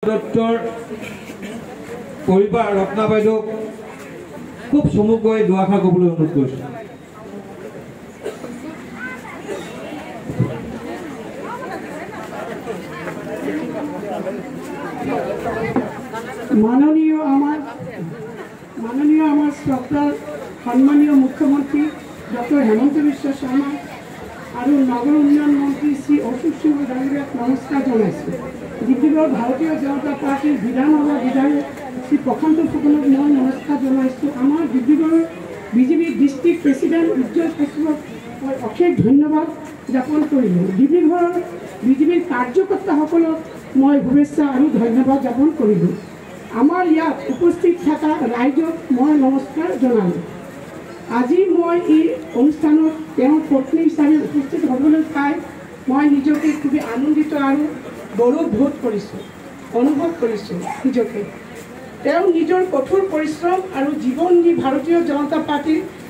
দত্তৰ পৰিবাৰ ৰত্না বাইদেউক খুব চমুকৈ দুআষাৰ ক'বলৈ অনুৰোধ কৰিছোঁ। মাননীয় আমার শ্রদ্ধার সম্মানীয় মুখ্যমন্ত্রী ডক্টর হেমন্ত বিশ্ব শর্মা और नगर उन्नयन मंत्री श्री अशोक सिंह डांगरियाक नमस्कार जानाइছো। डिब्रुगढ़ भारतीय जनता पार्टीर विधानसभा विधायक श्री प्रशांत फुकनक मैं नमस्कार जानाइছো। आमार डिब्रुगढ़ बीजेपी डिस्ट्रिक्ट प्रेसिडेंट उज्जवल कश्यपक मैं अशेष धन्यवाद ज्ञापन करिलो। डिब्रुगढ़ बीजेपी कार्यकर्ताসকলক मैं शुभेच्छा और धन्यवाद ज्ञापन करिलो। आमार यात उपस्थित थाका राइजक मैं नमस्कार जनालो। আজি मैं এই অনুষ্ঠানত पत्नी हिसाबे उपस्थित हबले पाई मैं निजके खूब आनंदित और गौरवबोध अनुभव निजके निजर कठोर परिश्रम और जीवन दी भारतीय जनता पार्टी